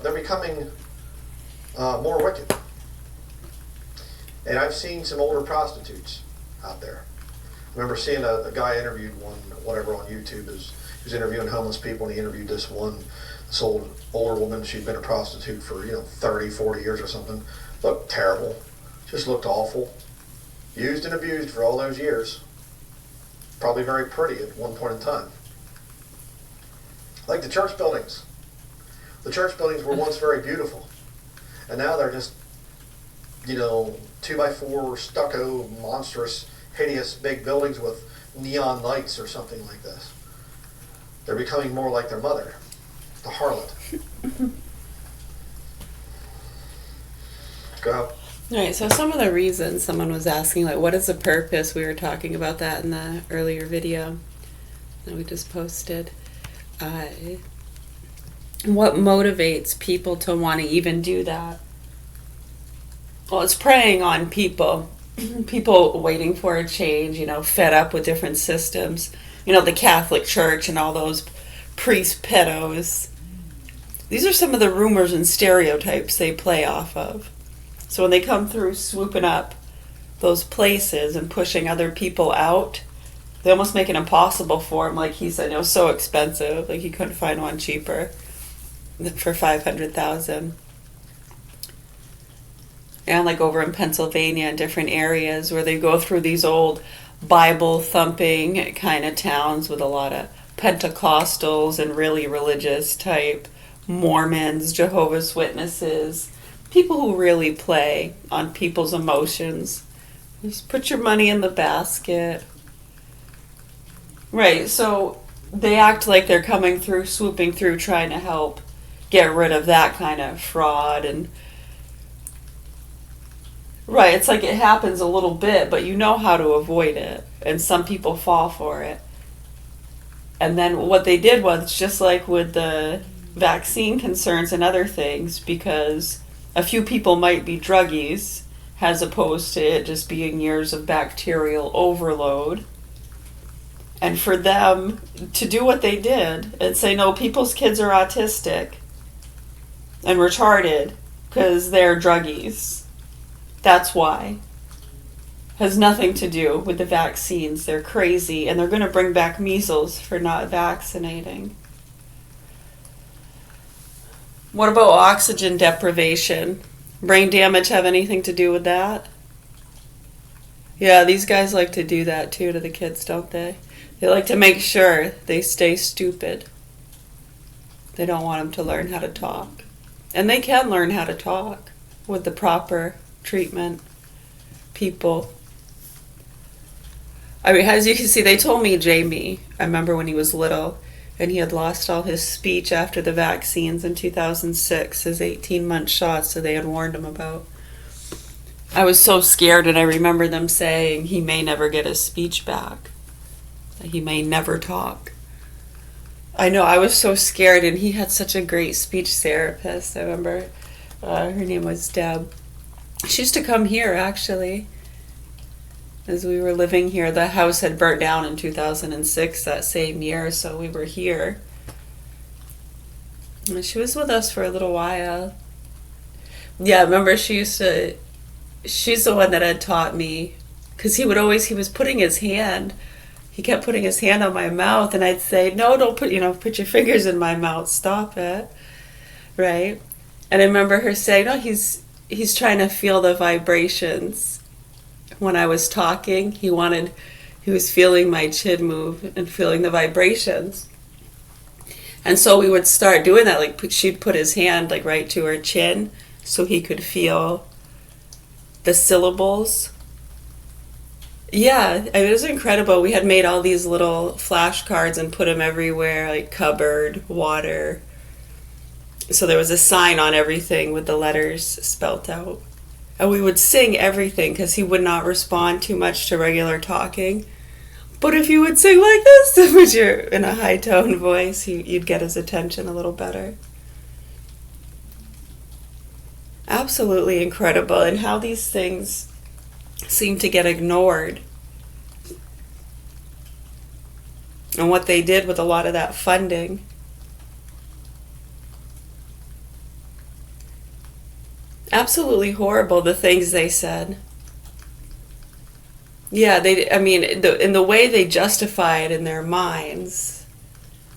They're becoming more wicked. And I've seen some older prostitutes out there. I remember seeing a guy interviewed whatever on YouTube. He was interviewing homeless people, and he interviewed this older woman. She'd been a prostitute for 30, 40 years or something. Looked terrible. Just looked awful. Used and abused for all those years. Probably very pretty at one point in time. Like the church buildings. The church buildings were once very beautiful. And now they're just, 2x4 stucco, monstrous, hideous big buildings with neon lights or something like this. They're becoming more like their mother, the harlot. Go. All right, so some of the reasons someone was asking, like, what is the purpose? We were talking about that in the earlier video that we just posted. What motivates people to want to even do that? Well, it's preying on people. People waiting for a change, fed up with different systems. The Catholic Church and all those priest pedos. These are some of the rumors and stereotypes they play off of. So when they come through swooping up those places and pushing other people out, they almost make it impossible for them. Like he said, it was so expensive. Like he couldn't find one cheaper for $500,000. And like over in Pennsylvania and different areas where they go through these old Bible thumping kind of towns with a lot of Pentecostals and really religious type Mormons, Jehovah's Witnesses, people who really play on people's emotions. Just put your money in the basket. Right, so they act like they're coming through, swooping through, trying to help get rid of that kind of fraud. And right, it's like it happens a little bit, but you know how to avoid it. And some people fall for it. And then what they did was, just like with the vaccine concerns and other things, because a few people might be druggies, as opposed to it just being years of bacterial overload. And for them to do what they did and say, no, people's kids are autistic and retarded because they're druggies. That's why. Has nothing to do with the vaccines. They're crazy, and they're going to bring back measles for not vaccinating. What about oxygen deprivation? Brain damage have anything to do with that? Yeah, these guys like to do that too to the kids, don't they? They like to make sure they stay stupid. They don't want them to learn how to talk. And they can learn how to talk with the proper treatment. People. I mean, as you can see, they told me Jamie, I remember when he was little, and he had lost all his speech after the vaccines in 2006, his 18-month shots that they had warned him about. I was so scared, and I remember them saying he may never get his speech back. He may never talk. I know, I was so scared, and he had such a great speech therapist. I remember her name was Deb. She used to come here, actually, as we were living here. The house had burnt down in 2006, that same year, so we were here. And she was with us for a little while. Yeah, I remember she's the one that had taught me, because he was putting his hand, he kept putting his hand on my mouth, and I'd say, no, don't put your fingers in my mouth, stop it, right? And I remember her saying, no, he's trying to feel the vibrations. When I was talking, he was feeling my chin move and feeling the vibrations. And so we would start doing that, like she'd put his hand like right to her chin so he could feel the syllables. Yeah, it was incredible. We had made all these little flashcards and put them everywhere, like cupboard, water. So there was a sign on everything with the letters spelt out. And we would sing everything because he would not respond too much to regular talking. But if you would sing like this, which you're in a high tone voice, you'd get his attention a little better. Absolutely incredible. And how these things seem to get ignored. And what they did with a lot of that funding. Absolutely horrible, the things they said. Yeah, I mean, in the way they justify it in their minds,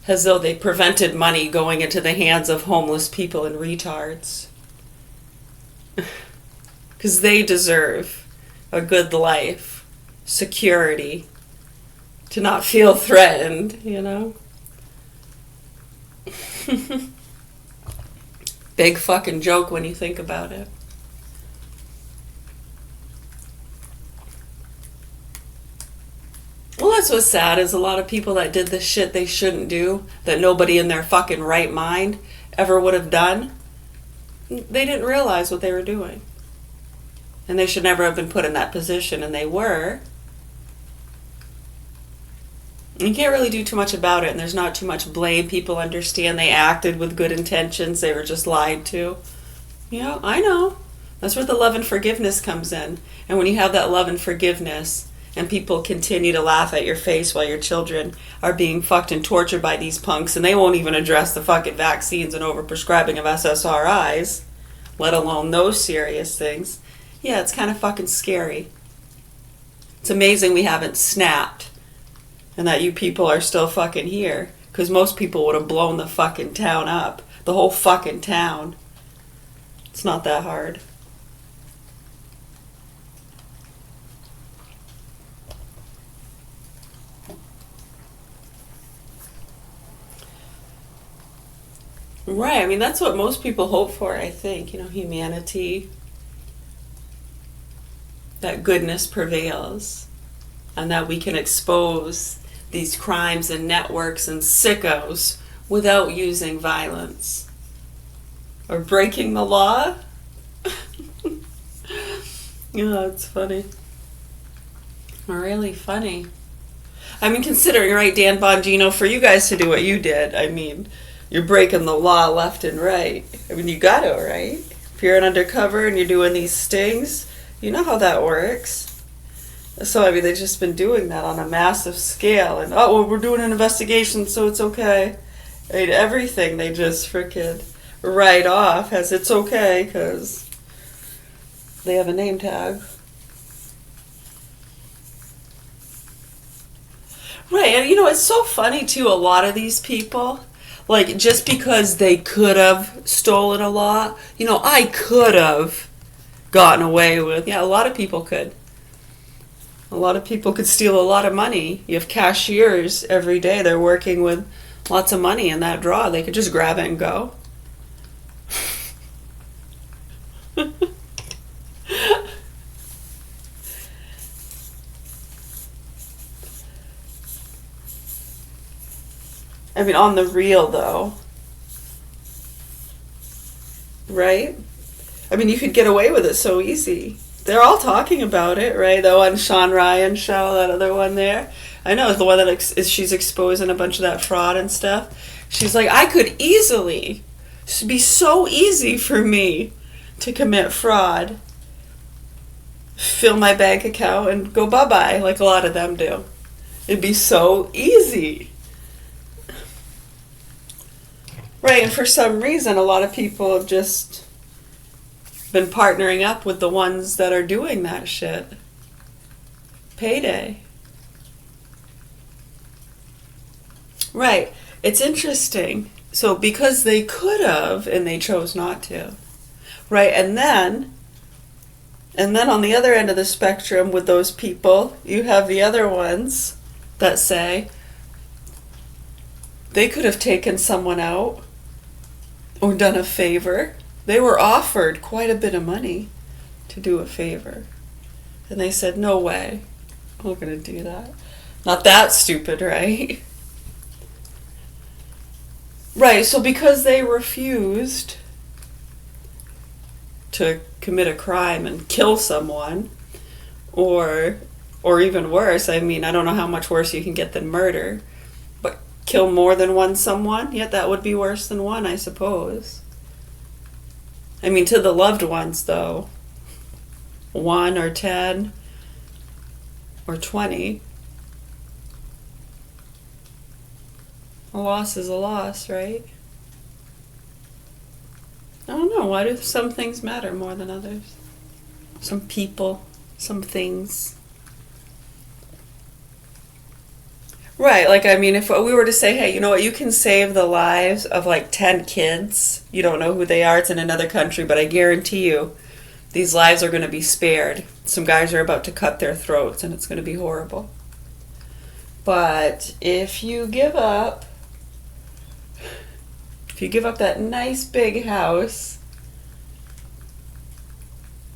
as though they prevented money going into the hands of homeless people and retards. Because they deserve a good life, security, to not feel threatened, you know? Big fucking joke when you think about it. Well, that's what's sad, is a lot of people that did this shit they shouldn't do, that nobody in their fucking right mind ever would have done, they didn't realize what they were doing. And they should never have been put in that position, and they were. You can't really do too much about it, and there's not too much blame. People understand they acted with good intentions, they were just lied to. Yeah, I know. That's where the love and forgiveness comes in. And when you have that love and forgiveness, and people continue to laugh at your face while your children are being fucked and tortured by these punks, and they won't even address the fucking vaccines and overprescribing of SSRIs, let alone those serious things. Yeah, it's kind of fucking scary. It's amazing we haven't snapped, and that you people are still fucking here, because most people would have blown the fucking town up. The whole fucking town. It's not that hard. Right, I mean, that's what most people hope for, I think. You know, humanity. That goodness prevails. And that we can expose these crimes and networks and sickos without using violence. Or breaking the law. Yeah, it's funny. Really funny. I mean, considering, right, Dan Bongino, for you guys to do what you did, I mean, you're breaking the law left and right. I mean, you gotta, right? If you're an undercover and you're doing these stings, you know how that works. So, I mean, they've just been doing that on a massive scale. And, oh, well, we're doing an investigation, so it's okay. I mean, everything they just frickin' write off as it's okay because they have a name tag. Right, and you know, it's so funny, too, a lot of these people, like, just because they could have stolen a lot, you know, I could have gotten away with, yeah, a lot of people could. A lot of people could steal a lot of money. You have cashiers every day, they're working with lots of money in that drawer. They could just grab it and go. I mean, on the real, though. Right? I mean, you could get away with it so easy. They're all talking about it, right? The one Sean Ryan show, that other one there. I know, it's the one that she's exposing a bunch of that fraud and stuff. She's like, I could easily, it'd be so easy for me to commit fraud, fill my bank account, and go bye-bye, like a lot of them do. It'd be so easy. Right, and for some reason, a lot of people have just been partnering up with the ones that are doing that shit. Payday. Right, it's interesting. So because they could have, and they chose not to. Right, and then on the other end of the spectrum with those people, you have the other ones that say they could have taken someone out or done a favor. They were offered quite a bit of money to do a favor. And they said, no way, I'm going to do that. Not that stupid, right? Right, so because they refused to commit a crime and kill someone, or even worse, I mean, I don't know how much worse you can get than murder, but kill more than one someone, yet that would be worse than one, I suppose. I mean, to the loved ones, though, 1 or 10 or 20, a loss is a loss, right? I don't know. Why do some things matter more than others? Some people, some things. Right, like, I mean, if we were to say, hey, you know what, you can save the lives of like 10 kids, you don't know who they are, it's in another country, but I guarantee you, these lives are going to be spared. Some guys are about to cut their throats, and it's going to be horrible. But if you give up that nice big house,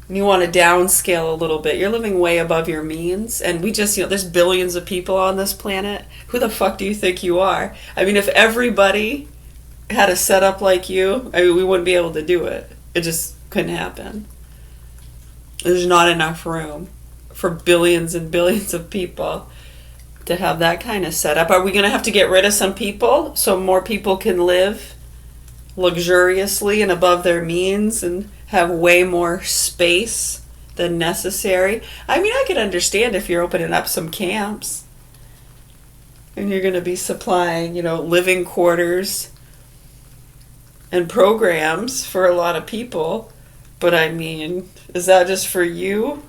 and you want to downscale a little bit, you're living way above your means, and we just, there's billions of people on this planet. Who the fuck do you think you are? I mean, if everybody had a setup like you, I mean, we wouldn't be able to do it. It just couldn't happen. There's not enough room for billions and billions of people to have that kind of setup. Are we going to have to get rid of some people so more people can live luxuriously and above their means and have way more space than necessary? I mean, I could understand if you're opening up some camps and you're going to be supplying, living quarters and programs for a lot of people. But I mean, is that just for you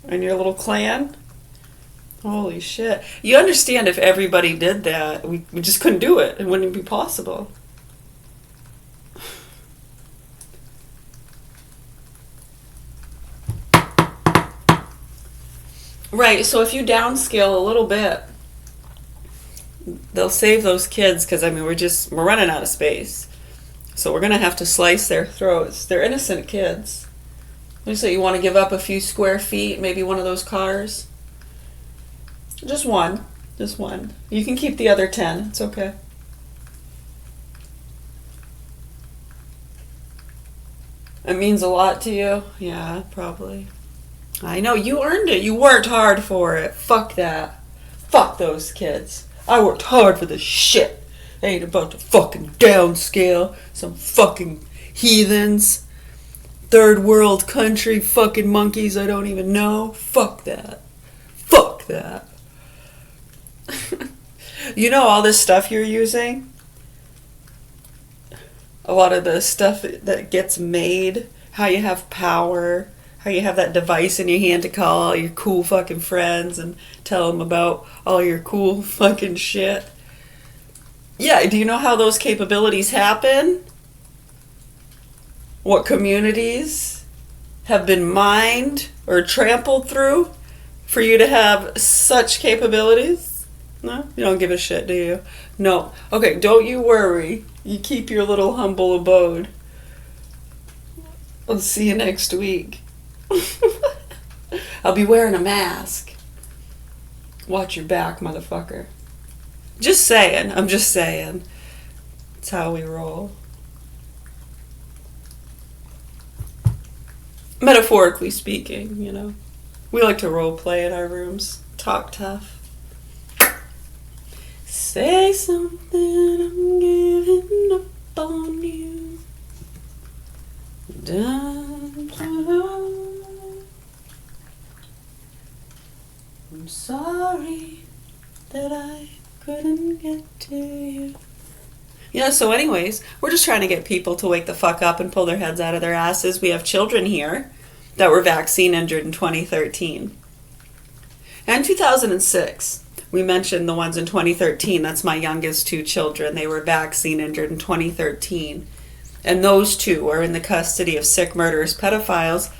and your little clan? Holy shit. You understand if everybody did that, we just couldn't do it. It wouldn't be possible. Right, so if you downscale a little bit, they'll save those kids, because I mean, we're running out of space. So we're going to have to slice their throats. They're innocent kids. So you want to give up a few square feet, maybe one of those cars? Just one. Just one. You can keep the other 10. It's okay. It means a lot to you? Yeah, probably. I know, you earned it. You worked hard for it. Fuck that. Fuck those kids. I worked hard for this shit. They ain't about to fucking downscale some fucking heathens. Third world country fucking monkeys I don't even know. Fuck that. Fuck that. All this stuff you're using? A lot of the stuff that gets made, how you have power, how you have that device in your hand to call all your cool fucking friends and tell them about all your cool fucking shit. Yeah, do you know how those capabilities happen? What communities have been mined or trampled through for you to have such capabilities? No? You don't give a shit, do you? No. Okay, don't you worry. You keep your little humble abode. I'll see you next week. I'll be wearing a mask. Watch your back, motherfucker. Just saying. I'm just saying. It's how we roll. Metaphorically speaking, We like to role play in our rooms. Talk tough. Say something, I'm giving up on you. Dun, dun, dun. I'm sorry that I couldn't get to you. So anyways, we're just trying to get people to wake the fuck up and pull their heads out of their asses. We have children here that were vaccine injured in 2013. And 2006. We mentioned the ones in 2013. That's my youngest 2 children. They were vaccine injured in 2013. And those 2 are in the custody of sick, murderous pedophiles.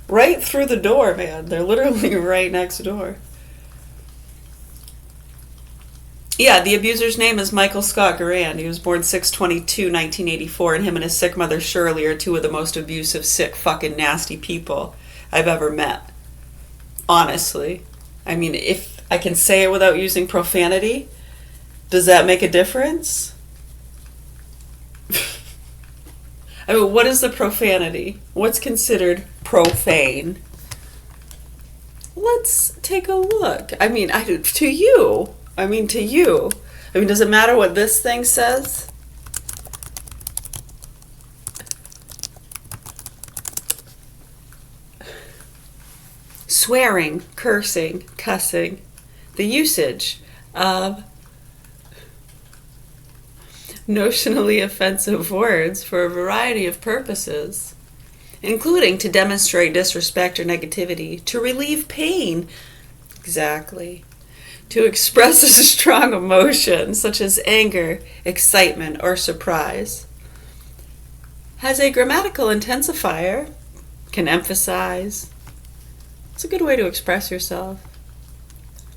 Right through the door, man. They're literally right next door. Yeah, the abuser's name is Michael Scott Garand. He was born 6/22/1984, and him and his sick mother Shirley are 2 of the most abusive, sick, fucking nasty people I've ever met. Honestly. I mean, if I can say it without using profanity, does that make a difference? I mean, what is the profanity? What's considered profane? Let's take a look. I mean, to you. I mean, does it matter what this thing says? Swearing, cursing, cussing, the usage of notionally offensive words for a variety of purposes, including to demonstrate disrespect or negativity, to relieve pain, exactly, to express a strong emotion such as anger, excitement, or surprise. Has a grammatical intensifier, can emphasize. It's a good way to express yourself.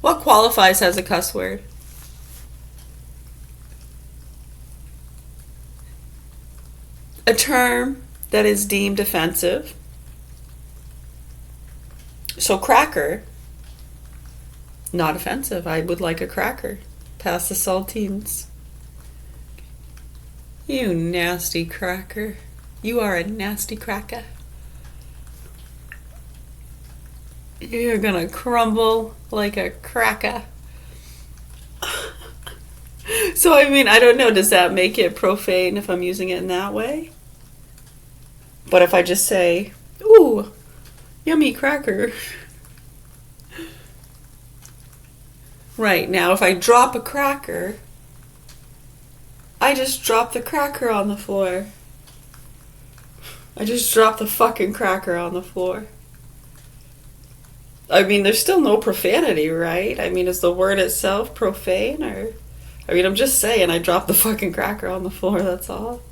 What qualifies as a cuss word? A term that is deemed offensive. So cracker, not offensive. I would like a cracker. Pass the saltines. You nasty cracker. You are a nasty cracker. You're gonna crumble like a cracker. So, I mean, I don't know. Does that make it profane if I'm using it in that way? But if I just say, ooh, yummy cracker. Right, now if I drop a cracker, I just drop the cracker on the floor. I just dropped the fucking cracker on the floor. I mean, there's still no profanity, right? I mean, is the word itself profane? Or, I mean, I'm just saying I dropped the fucking cracker on the floor, that's all.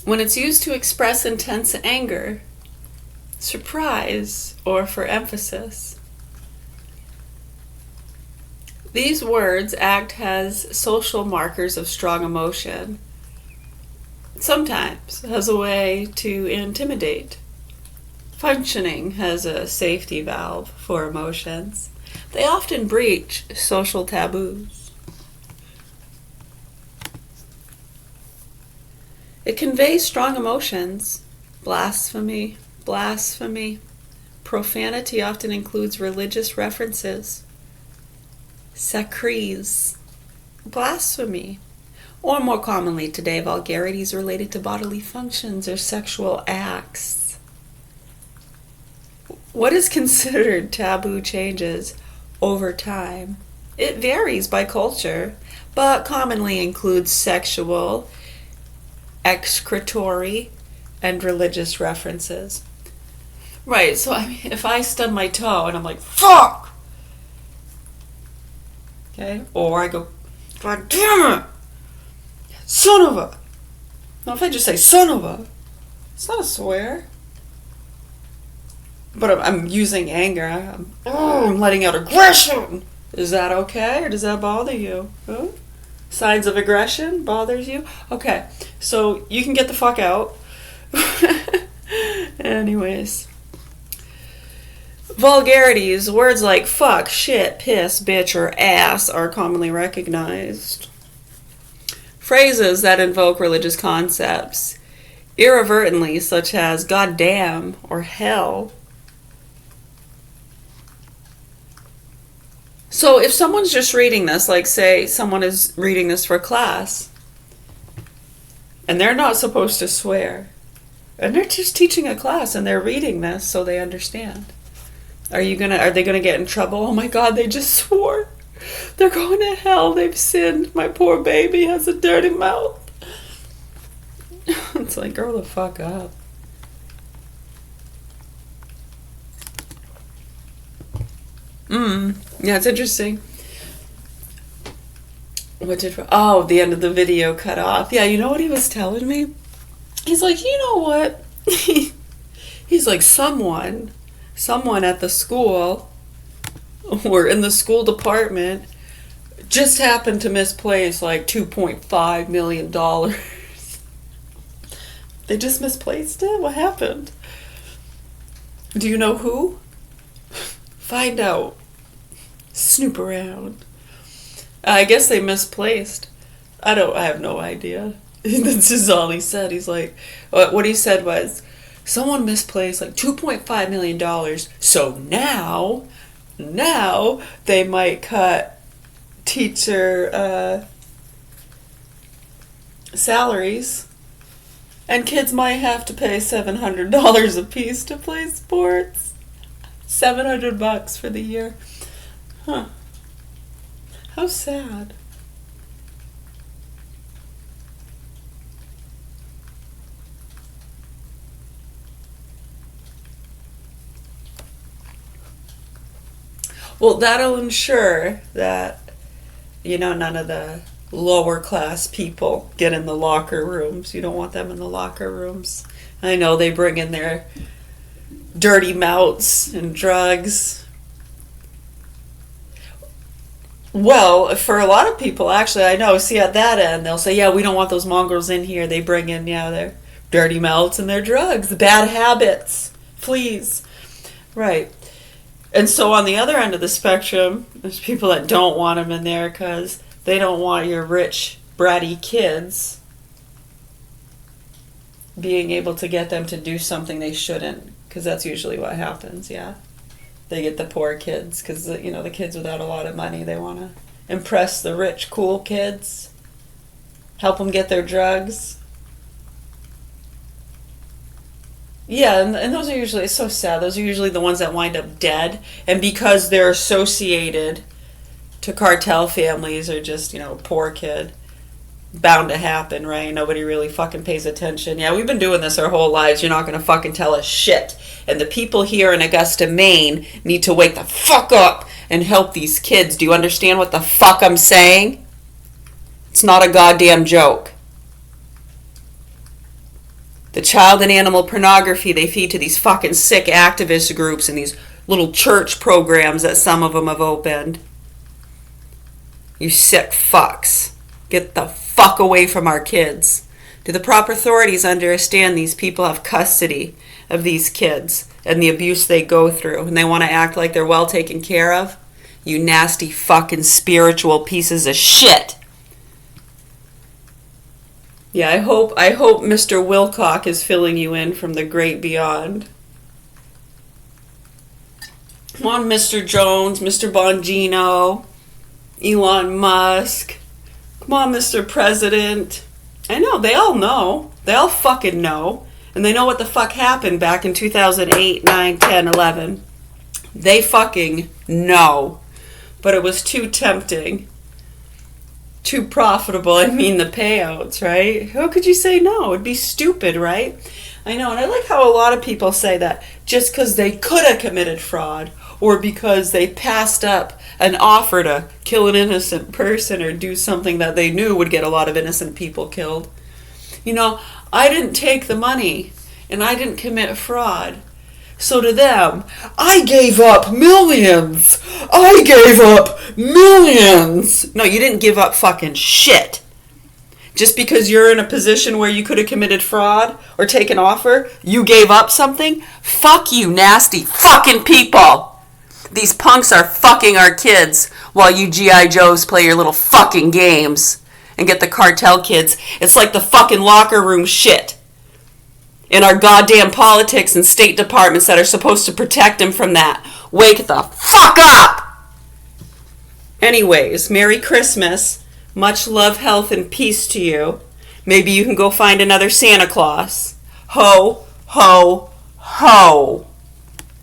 When it's used to express intense anger, surprise, or for emphasis. These words act as social markers of strong emotion, sometimes as a way to intimidate, functioning as a safety valve for emotions. They often breach social taboos. It conveys strong emotions, blasphemy. Profanity often includes religious references, sacrilege, blasphemy, or more commonly today, vulgarities related to bodily functions or sexual acts. What is considered taboo changes over time. It varies by culture, but commonly includes sexual, excretory, and religious references. Right, so I mean, if I stub my toe and I'm like, fuck! Okay, or I go, God damn it! Son of a! Now if I just say son of a, it's not a swear. But I'm using anger. I'm letting out aggression. Is that okay, or does that bother you? Huh? Signs of aggression bothers you? Okay, so you can get the fuck out. Anyways. Vulgarities, words like fuck, shit, piss, bitch, or ass are commonly recognized. Phrases that invoke religious concepts, irreverently, such as goddamn or hell. So if someone's just reading this, like say someone is reading this for class, and they're not supposed to swear, and they're just teaching a class and they're reading this so they understand. Are they gonna get in trouble? Oh my God, they just swore. They're going to hell. They've sinned. My poor baby has a dirty mouth. It's like, grow the fuck up. Yeah, it's interesting. The end of the video cut off. Yeah, you know what he was telling me? He's like, you know what? He's like, someone at the school or in the school department just happened to misplace like $2.5 million. They just misplaced it? What happened? Do you know who? Find out. Snoop around. I guess they misplaced. I have no idea. This is all he said. He's like, what he said was, someone misplaced like $2.5 million. So now they might cut teacher salaries. And kids might have to pay $700 a piece to play sports. $700 for the year. Huh. How sad. Well, that'll ensure that, none of the lower class people get in the locker rooms. You don't want them in the locker rooms. I know they bring in their dirty mouths and drugs. Well, for a lot of people, actually, I know, see at that end, they'll say, yeah, we don't want those mongrels in here. They bring in, their dirty mouths and their drugs, bad habits, fleas. Right. And so on the other end of the spectrum, there's people that don't want them in there because they don't want your rich, bratty kids being able to get them to do something they shouldn't, because that's usually what happens, yeah. They get the poor kids because, the kids without a lot of money, they want to impress the rich, cool kids, help them get their drugs. Yeah, and those are usually, it's so sad, those are usually the ones that wind up dead, and because they're associated to cartel families or just, poor kid, bound to happen, right? Nobody really fucking pays attention. Yeah, we've been doing this our whole lives, you're not gonna fucking tell us shit. And the people here in Augusta, Maine need to wake the fuck up and help these kids. Do you understand what the fuck I'm saying? It's not a goddamn joke. The child and animal pornography they feed to these fucking sick activist groups and these little church programs that some of them have opened. You sick fucks. Get the fuck away from our kids. Do the proper authorities understand these people have custody of these kids and the abuse they go through, and they want to act like they're well taken care of? You nasty fucking spiritual pieces of shit. Yeah, I hope Mr. Wilcock is filling you in from the great beyond. Come on, Mr. Jones, Mr. Bongino, Elon Musk. Come on, Mr. President. I know, they all know. They all fucking know. And they know what the fuck happened back in 2008, 9, 10, 11. They fucking know. But it was too tempting. Too profitable, the payouts, right? How could you say no? It'd be stupid, right? I know, and I like how a lot of people say that just because they could have committed fraud or because they passed up an offer to kill an innocent person or do something that they knew would get a lot of innocent people killed. I didn't take the money and I didn't commit fraud. So to them, I gave up millions. I gave up millions. No, you didn't give up fucking shit. Just because you're in a position where you could have committed fraud or taken offer, you gave up something? Fuck you, nasty fucking people. These punks are fucking our kids while you G.I. Joes play your little fucking games and get the cartel kids. It's like the fucking locker room shit in our goddamn politics and state departments that are supposed to protect them from that. Wake the fuck up! Anyways, Merry Christmas. Much love, health, and peace to you. Maybe you can go find another Santa Claus. Ho, ho, ho.